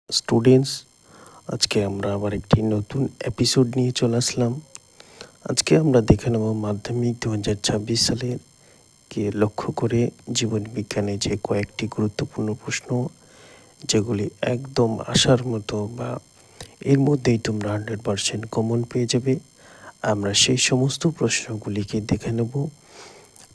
Students, আজকে আমরা আবার একটি নতুন এপিসোড নিয়ে চলে আসলাম। আজকে আমরা দেখে নেব মাধ্যমিক 2026 সালের কে লক্ষ্য করে জীবন বিজ্ঞানে যে কয়েকটি গুরুত্বপূর্ণ প্রশ্ন, যেগুলি একদম আসার মতো বা এর মধ্যেই তোমরা 100% কমন পেয়ে যাবে। আমরা সেই সমস্ত প্রশ্নগুলিকে দেখে নেব।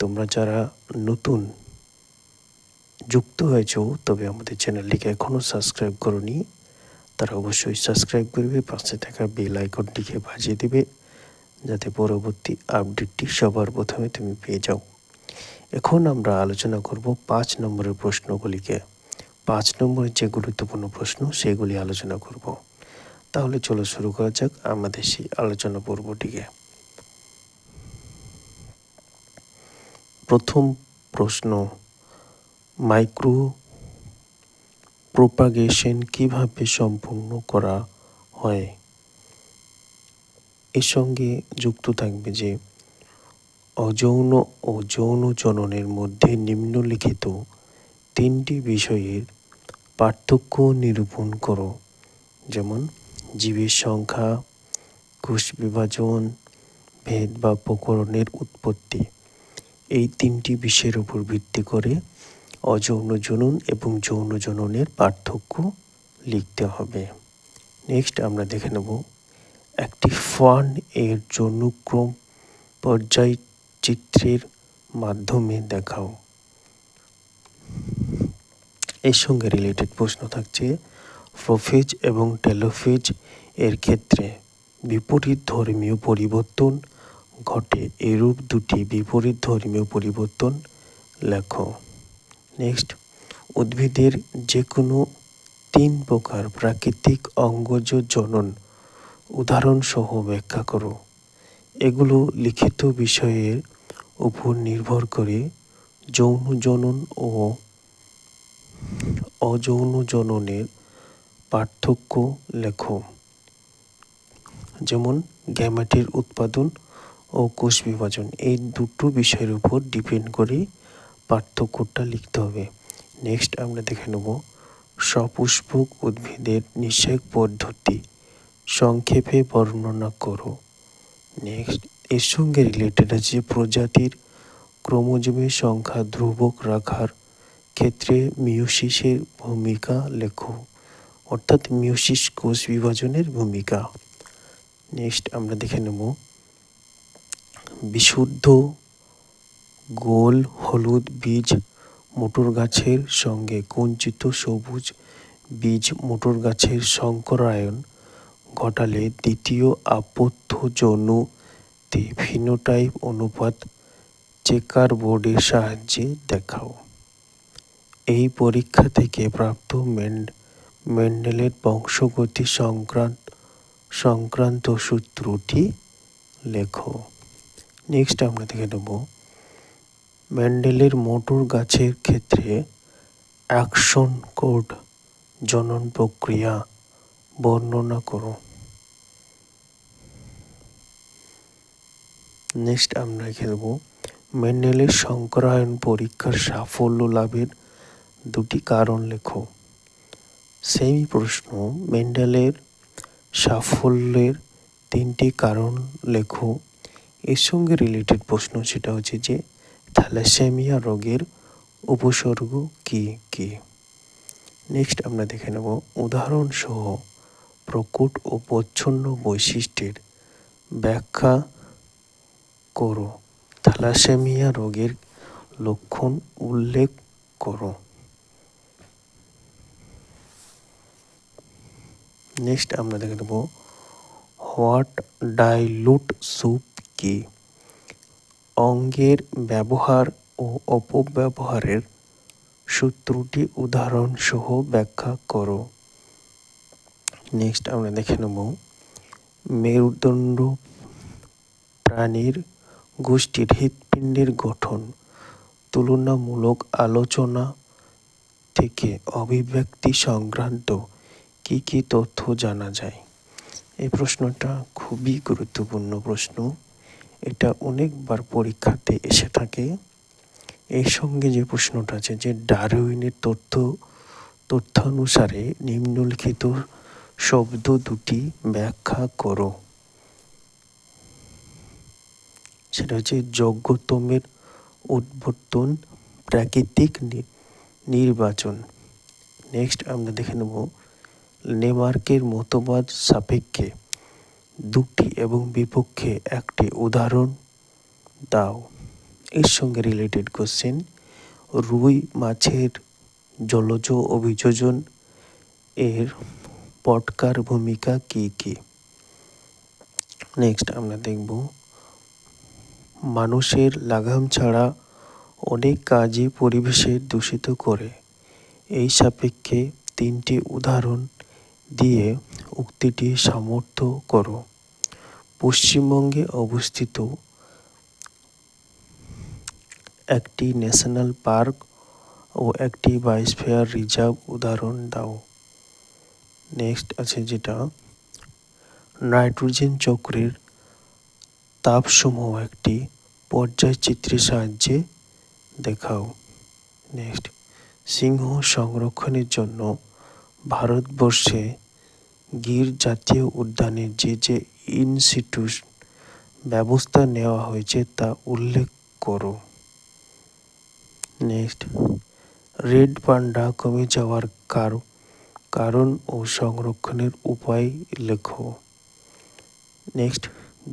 তোমরা যারা নতুন যুক্ত হয়েছো, তবে আমাদের চ্যানেলটিকে এখনও সাবস্ক্রাইব করোনি, তারা অবশ্যই সাবস্ক্রাইব করবে, পাশে থাকা বেল আইকনটিকে বাজিয়ে দেবে, যাতে পরবর্তী আপডেটটি সবার প্রথমে তুমি পেয়ে যাও। এখন আমরা আলোচনা করব 5 নম্বরের প্রশ্নগুলিকে। 5 নম্বরের যে গুরুত্বপূর্ণ প্রশ্ন সেগুলি আলোচনা করব। তাহলে চলো শুরু করা যাক আমাদের সেই আলোচনা পর্বটিকে। প্রথম প্রশ্ন, মাইক্রো প্রোপাগেশন কিভাবে সম্পূর্ণ করা হয়? এর সঙ্গে যুক্ত থাকবে যে অযৌন ও যৌন জননের মধ্যে নিম্নলিখিত 3টি বিষয়ের পার্থক্য নিরূপণ করো। যেমন জীবের সংখ্যা, কোষ বিভাজন, ভেদ বা প্রকরণের উৎপত্তি। এই 3টি বিষয়ের উপর ভিত্তি করে অযৌন জনন এবং যৌন জননের পার্থক্য লিখতে হবে। নেক্সট আমরা দেখে নেব একটি ফার্ন এর যৌনক্রম পর্যায় চিত্রের মাধ্যমে দেখাও। এর সঙ্গে রিলেটেড প্রশ্ন থাকছে প্রোফেজ এবং টেলোফেজ এর ক্ষেত্রে বিপরীত ধর্মীয় পরিবর্তন ঘটে, এরূপ দুটি বিপরীত ধর্মীয় পরিবর্তন লেখো। নেক্সট, উদ্ভিদের যে কোনো 3 প্রকার প্রাকৃতিক অঙ্গজ জনন উদাহরণসহ ব্যাখ্যা করো। এগুলো লিখিত বিষয়ের উপর নির্ভর করে যৌন জনন ও অযৌন জননের পার্থক্য লেখো। যেমন গ্যামেটের উৎপাদন ও কোষ বিভাজন, এই দুটো বিষয়ের উপর ডিপেন্ড করে পার্থক্যটা লিখতে হবে। নেক্সট আমরা দেখে নেব সপুষ্পক উদ্ভিদের নিষেক পদ্ধতি সংক্ষেপে বর্ণনা করো। নেক্সট, এর সঙ্গে রিলেটেড আছে প্রজাতির ক্রোমোজোমের সংখ্যা ধ্রুবক রাখার ক্ষেত্রে মিয়োসিসের ভূমিকা লেখো, অর্থাৎ মিয়োসিস কোষ বিভাজনের ভূমিকা। নেক্সট আমরা দেখে নেব বিশুদ্ধ গোল হলুদ বীজ মোটর গাছের সঙ্গে কুঞ্চিত সবুজ বীজ মোটর গাছের সংকরায়ন ঘটালে দ্বিতীয় আপত্য যৌনতে ফিনোটাইপ অনুপাত চেকার বোর্ডের সাহায্যে দেখাও। এই পরীক্ষা থেকে প্রাপ্ত মেন্ডেলের বংশগতি সংক্রান্ত সূত্রটি লেখো। নেক্সট আমরা দেখে নেব মেন্ডেলের মোটর গাছের ক্ষেত্রে অ্যাকশন কোড জনন প্রক্রিয়া বর্ণনা করো। নেক্সট আমরা দেখে নেব মেন্ডেলের সংকরায়ন পরীক্ষার সাফল্য লাভের 2টি কারণ লেখো। সেই প্রশ্ন, মেন্ডেলের সাফল্যের 3টি কারণ লেখো। এর সঙ্গে রিলেটেড প্রশ্ন সেটা হচ্ছে যে থ্যালাসেমিয়া রোগের উপসর্গ কি কি। নেক্সট আমরা দেখে নেব উদাহরণসহ প্রকট ও প্রচ্ছন্ন বৈশিষ্ট্যের ব্যাখ্যা করো। থ্যালাসেমিয়া রোগের লক্ষণ উল্লেখ করো। নেক্সট আমরা দেখে নেব হোয়াট ডাইলুট স্যুপ কি। অঙ্গের ব্যবহার ও অপব্যবহারের সূত্রটি উদাহরণসহ ব্যাখ্যা করো। নেক্সট আমরা দেখে নেব মেরুদণ্ড প্রাণীর গোষ্ঠীর হৃৎপিণ্ডের গঠন তুলনামূলক আলোচনা থেকে অভিব্যক্তি সংক্রান্ত কি কি তথ্য জানা যায়। এই প্রশ্নটা খুবই গুরুত্বপূর্ণ প্রশ্ন, এটা অনেকবার পরীক্ষাতে এসে থাকে। এর সঙ্গে যে প্রশ্নটা আছে যে ডারউইনের তথ্য তথ্যানুসারে নিম্নলিখিত শব্দ দুটি ব্যাখ্যা করো। সেটা হচ্ছে যোগ্যতমের উদ্বর্তন, প্রাকৃতিক নির্বাচন। নেক্সট আমরা দেখে নেব লেমার্কের মতবাদ সাপেক্ষে দুটি এবং বিপক্ষে একটি উদাহরণ দাও। এর সঙ্গে রিলেটেড কোশ্চেন, রুই মাছের জলজ অভিযোজন এর পটকার ভূমিকা কি কি। নেক্সট আমরা দেখব মানুষের লাগাম ছাড়া অনেক কাজই পরিবেশের দূষিত করে। এই সাপেক্ষে তিনটি উদাহরণ দিয়ে উক্তিটি সমর্থ করো। পশ্চিমবঙ্গে অবস্থিত একটি ন্যাশনাল পার্ক ও একটি বায়োস্ফিয়ার রিজার্ভ উদাহরণ দাও। নেক্সট আছে যেটা নাইট্রোজেন চক্রের তাপসমূহ একটি পর্যায়চিত্রের সাহায্যে দেখাও। নেক্সট সিংহ সংরক্ষণের জন্য ভারতবর্ষে গির জাতীয় উদ্যানের যে ইনসিটু ব্যবস্থা নেওয়া হয়েছে তা উল্লেখ করো। নেক্সট রেড পান্ডা কমে যাওয়ার কারণ ও সংরক্ষণের উপায় লেখো। নেক্সট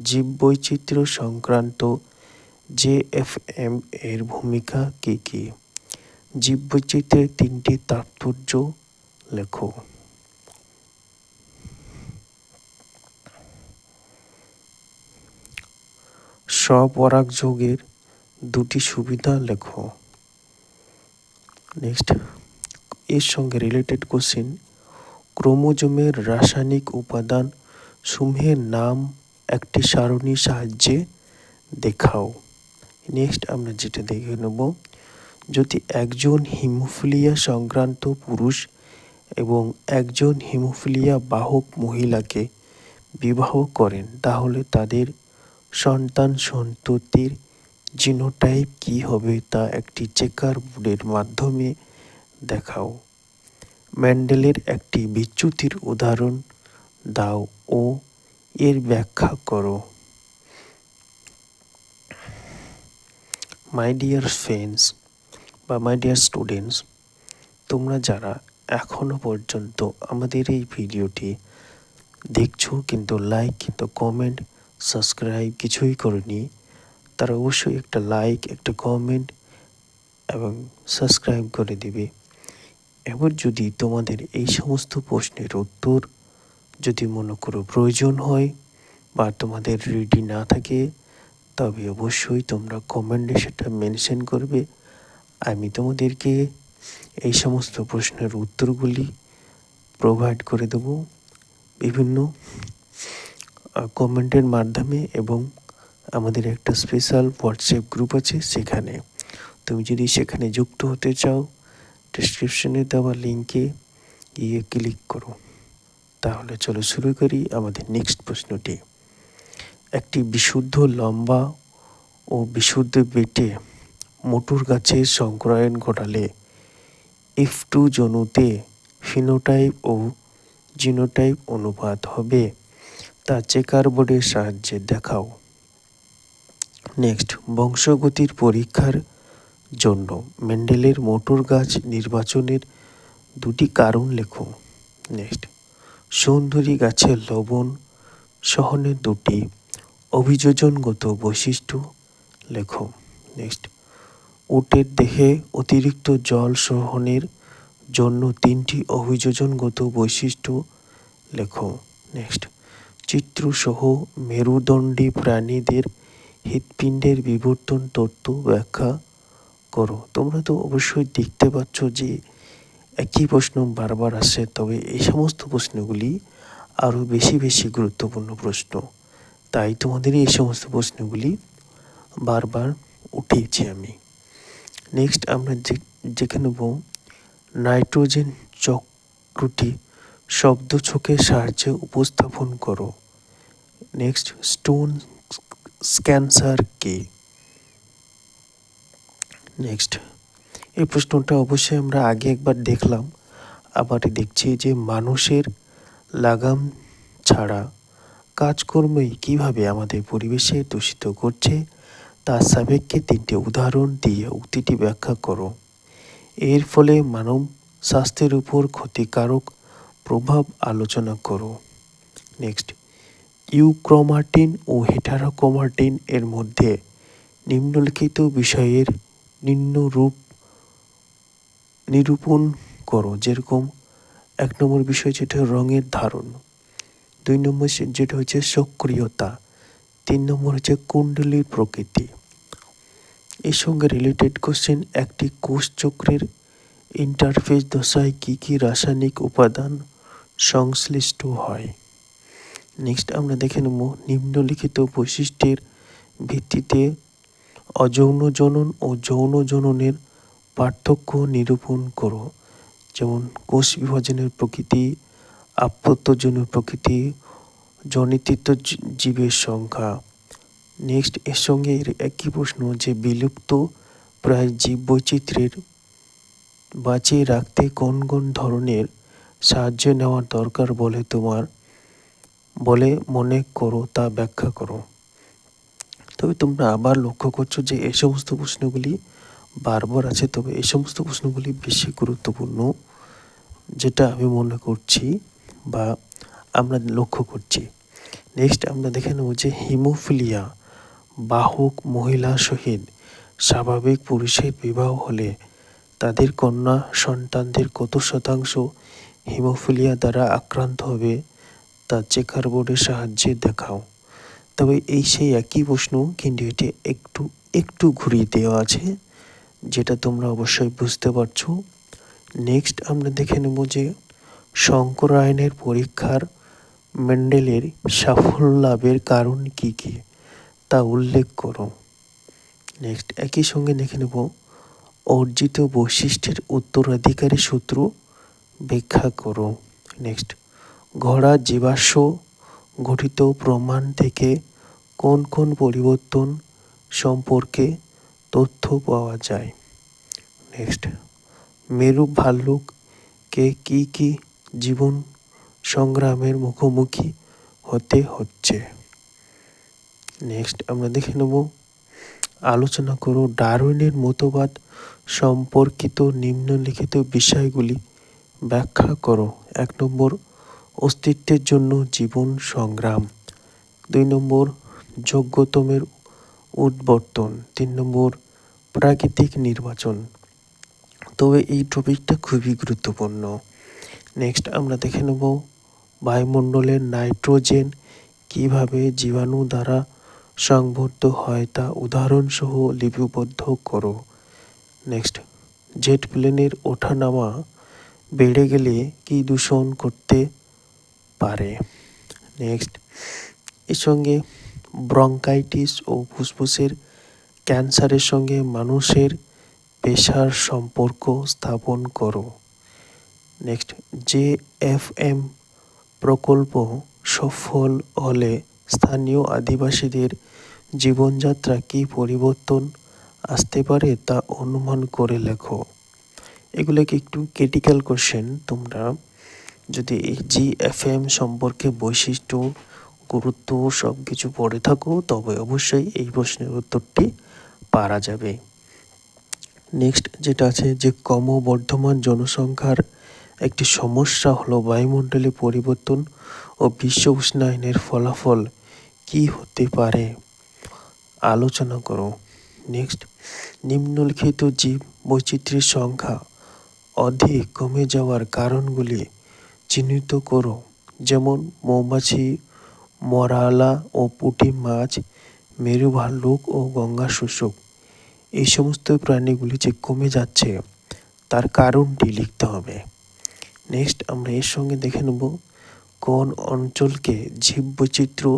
জীববৈচিত্র্য সংক্রান্ত JFM এর ভূমিকা কি কি। জীববৈচিত্র্যের তিনটি তাৎপর্য লেখো। স্বপরাগযোগের দুটি সুবিধা লেখো। নেক্সট এর সঙ্গে রিলেটেড কোশ্চেন, ক্রোমোজোমের রাসায়নিক উপাদান সমূহের নাম একটি সারণীর সাহায্যে দেখাও। নেক্সট আমরা যেটা দেখে নেব, যদি একজন হিমোফিলিয়া সংক্রান্ত পুরুষ এবং একজন হিমোফিলিয়া বাহক মহিলাকে বিবাহ করেন তাহলে তাদের সন্তান সন্ততির জিনোটাইপ কী হবে তা একটি চেকার বোর্ডের মাধ্যমে দেখাও। মেন্ডেলের একটি বিচ্যুতির উদাহরণ দাও ও এর ব্যাখ্যা করো। মাই ডিয়ার ফ্রেন্ডস বা মাই ডিয়ার স্টুডেন্টস, তোমরা যারা এখনো পর্যন্ত আমাদের এই ভিডিওটি দেখছো কিন্তু লাইক কিন্তু কমেন্ট সাবস্ক্রাইব কিছুই করনি, তারা অবশ্যই একটা লাইক একটা কমেন্ট এবং সাবস্ক্রাইব করে দিবে। এবার যদি তোমাদের এই সমস্ত প্রশ্নের উত্তর যদি মনে করো প্রয়োজন হয় বা তোমাদের রেডি না থাকে, তবে অবশ্যই তোমরা কমেন্টে সেটা মেনশন করবে। আমি তোমাদেরকে এই সমস্ত প্রশ্নের উত্তরগুলি প্রোভাইড করে দেব বিভিন্ন কমেন্টের মাধ্যমে, এবং আমাদের একটা স্পেশাল হোয়াটসঅ্যাপ গ্রুপ আছে, সেখানে তুমি যদি সেখানে যুক্ত হতে চাও ডেসক্রিপশনে দেওয়া লিঙ্কে গিয়ে ক্লিক করো। তাহলে চলো শুরু করি আমাদের নেক্সট প্রশ্নটি। একটি বিশুদ্ধ লম্বা ও বিশুদ্ধ বেটে মোটর গাছের সংক্রায়ণ ঘটালে F2 জনুতে ফিনোটাইপ ও জিনোটাইপ অনুপাত হবে, তা চেকার বোর্ডের সাহায্যে দেখাও। নেক্সট বংশগতির পরীক্ষার জন্য মেন্ডেলের মোটর গাছ নির্বাচনের দুটি কারণ লেখো। নেক্সট সুন্দরী গাছের লবণ সহনের দুটি অভিযোজনগত বৈশিষ্ট্য লেখো। নেক্সট উটের দেহে অতিরিক্ত জল সহনের জন্য তিনটি অভিযোজনগত বৈশিষ্ট্য লেখো। নেক্সট চিত্রসহ মেরুদণ্ডী প্রাণীদের হৃৎপিণ্ডের বিবর্তন তত্ত্ব ব্যাখ্যা করো। তোমরা তো অবশ্যই দেখতে পাচ্ছ যে একই প্রশ্ন বারবার আসে, তবে এই সমস্ত প্রশ্নগুলি আরও বেশি বেশি গুরুত্বপূর্ণ প্রশ্ন, তাই তোমাদের এই সমস্ত প্রশ্নগুলি বারবার উঠিয়েছি আমি। নেক্সট আমরা দেখে নেব নাইট্রোজেন চক্রটি শব্দছকের সাহায্যে উপস্থাপন করো। নেক্সট স্টোন ক্যান্সার কি। নেক্সট এই প্রশ্নটা অবশ্যই আমরা আগে একবার দেখলাম, আবার দেখছি যে মানুষের লাগাম ছাড়া কাজকর্মই কিভাবে আমাদের পরিবেশে দূষিত করছে তার সাপেক্ষে 3টি উদাহরণ দিয়ে উক্তিটি ব্যাখ্যা করো। এর ফলে মানব স্বাস্থ্যের উপর ক্ষতিকারক প্রভাব আলোচনা করো। নেক্সট, ইউক্রোমাটিন ও হেটারোক্রোমাটিন এর মধ্যে নিম্নলিখিত বিষয়ের নিরূপণ করো। যেরকম 1 নম্বর বিষয় যেটা রঙের ধারণ, 2 নম্বর যেটা হচ্ছে সক্রিয়তা, 3 নম্বর হচ্ছে কুণ্ডলীর প্রকৃতি। এর সঙ্গে রিলেটেড কোশ্চেন, একটি কোষ চক্রের ইন্টারফেস দশায় কী কী রাসায়নিক উপাদান সংশ্লিষ্ট হয়। নেক্সট আমরা দেখে নেব নিম্নলিখিত বৈশিষ্ট্যের ভিত্তিতে অযৌন জনন ও যৌন জননের পার্থক্য নিরূপণ করো। যেমন কোষ বিভাজনের প্রকৃতি, আপত্যজনের প্রকৃতি, জনিতিত জীবের সংখ্যা। নেক্সট এর সঙ্গে এর একই প্রশ্ন যে বিলুপ্ত প্রায় জীববৈচিত্র্যের বাঁচিয়ে রাখতে কোন কোন ধরনের সাহায্য নেওয়ার দরকার বলে মনে করো তা ব্যাখ্যা করো। তবে তোমরা আবার লক্ষ্য করছো যে এই সমস্ত প্রশ্নগুলি বারবার আছে, তবে এই সমস্ত প্রশ্নগুলি বেশি গুরুত্বপূর্ণ যেটা আমি মনে করছি বা আমরা লক্ষ্য করছি। নেক্সট আমরা দেখে নেব যে হিমোফিলিয়া বাহক মহিলা সহিত স্বাভাবিক পুরুষের বিবাহ হলে তাদের কন্যা সন্তানদের কত শতাংশ হিমোফিলিয়া দ্বারা আক্রান্ত হবে তা চেকার বোর্ডের সাহায্যে দেখাও। তবে এই সেই একই প্রশ্ন, কিন্তু এটি একটু ঘুরিয়ে দেওয়া আছে, যেটা তোমরা অবশ্যই বুঝতে পারছো। নেক্সট আমরা দেখে নেব যে শঙ্করায়নের পরীক্ষার মেন্ডেলের সাফল্য লাভের কারণ কী কী তা উল্লেখ করো। নেক্সট একই সঙ্গে দেখে নেব অর্জিত বৈশিষ্ট্যের উত্তরাধিকারী সূত্র ব্যাখ্যা করো। নেক্সট, ঘোড়া জীবাশ্ম গঠিত প্রমাণ থেকে কোন কোন পরিবর্তন সম্পর্কে তথ্য পাওয়া যায়। নেক্সট, মেরু ভাল্লুককে কী কী জীবন সংগ্রামের মুখোমুখি হতে হচ্ছে। নেক্সট আমরা দেখে নেব আলোচনা করো ডারউইনের মতবাদ সম্পর্কিত নিম্নলিখিত বিষয়গুলি ব্যাখ্যা করো। 1 নম্বর অস্তিত্বের জন্য জীবন সংগ্রাম, 2 নম্বর যোগ্যতমের উদ্বর্তন, 3 নম্বর প্রাকৃতিক নির্বাচন। তবে এই টপিকটা খুবই গুরুত্বপূর্ণ। নেক্সট আমরা দেখে নেব বায়ুমণ্ডলের নাইট্রোজেন কিভাবে জীবাণু দ্বারা সংবদ্ধ হয় তা উদাহরণসহ লিপিবদ্ধ করো। নেক্সট, জেট প্লেনের ওঠানামা বেড়ে গেলে কি দূষণ করতে পারে। নেক্সট, এর সঙ্গে ব্রঙ্কাইটিস ও ফুসফুসের ক্যান্সারের সঙ্গে মানুষের পেশার সম্পর্ক স্থাপন করো। নেক্সট, JFM প্রকল্প সফল হলে স্থানীয় আদিবাসীদের জীবনযাত্রা কী পরিবর্তন আসতে পারে তা অনুমান করে লেখো। এগুলোকে একটু ক্রিটিক্যাল কোশ্চেন, তোমরা যদি এই JFM সম্পর্কে বৈশিষ্ট্য, গুরুত্ব সব কিছু পড়ে থাকো তবে অবশ্যই এই প্রশ্নের উত্তরটি পারা যাবে। নেক্সট যেটা আছে যে ক্রমবর্ধমান জনসংখ্যার একটি সমস্যা হলো বায়ুমণ্ডলে পরিবর্তন ও বিশ্ব উষ্ণায়নের ফলাফল কী হতে পারে আলোচনা করো। নেক্সট, নিম্নলিখিত জীব বৈচিত্র্যের সংখ্যা অধিক কমে যাওয়ার কারণগুলি চিহ্নিত করো। যেমন মৌমাছি, মরালা ও পুঁটি মাছ, মেরু ভাল্লুক ও গঙ্গা শুশুক। এই সমস্ত প্রাণীগুলি যে কমে যাচ্ছে তার কারণটি লিখতে হবে। নেক্সট আমরা এর সঙ্গে দেখে নেব কোন অঞ্চলকে জীববৈচিত্র্য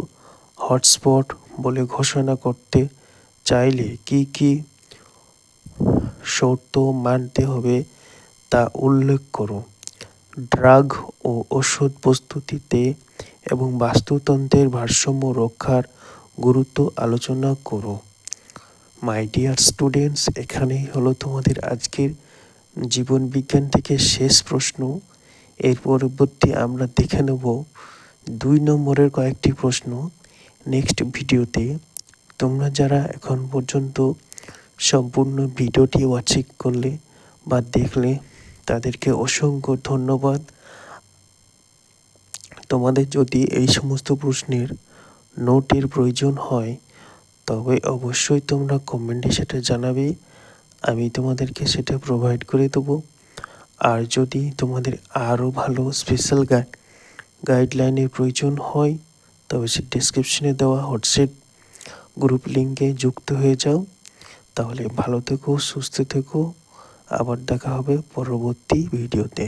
হটস্পট বলে ঘোষণা করতে চাইলে কি কি শর্ত মানতে হবে তা উল্লেখ করো। ড্রাগ ও ওষুধ প্রস্তুতিতে এবং বাস্তুতন্ত্রের ভারসাম্য রক্ষার গুরুত্ব আলোচনা করো। মাই ডিয়ার স্টুডেন্টস, এখানেই হলো তোমাদের আজকের জীবন বিজ্ঞান থেকে শেষ প্রশ্ন। এর পরবর্তী আমরা দেখে নেব 2 নম্বরের কয়েকটি প্রশ্ন নেক্সট ভিডিওতে। তোমরা যারা এখন পর্যন্ত সম্পূর্ণ ভিডিওটি ওয়াচিং করলে বা দেখলে তাদেরকে অসংখ্য ধন্যবাদ। তোমাদের যদি এই সমস্ত প্রশ্নের নোটের প্রয়োজন হয় তবে অবশ্যই তোমরা কমেন্টে সেটা জানাবে, আমি তোমাদেরকে সেটা প্রোভাইড করে দেবো। আর যদি তোমাদের আরও ভালো স্পেশাল গাইডলাইনের প্রয়োজন হয় তবে সে ডেসক্রিপশনে দেওয়া হোয়াটসঅ্যাপ গ্রুপ লিঙ্কে যুক্ত হয়ে যাও। তাহলে ভালো থেকো, সুস্থ থেকো, আবার দেখা হবে পরবর্তী ভিডিওতে।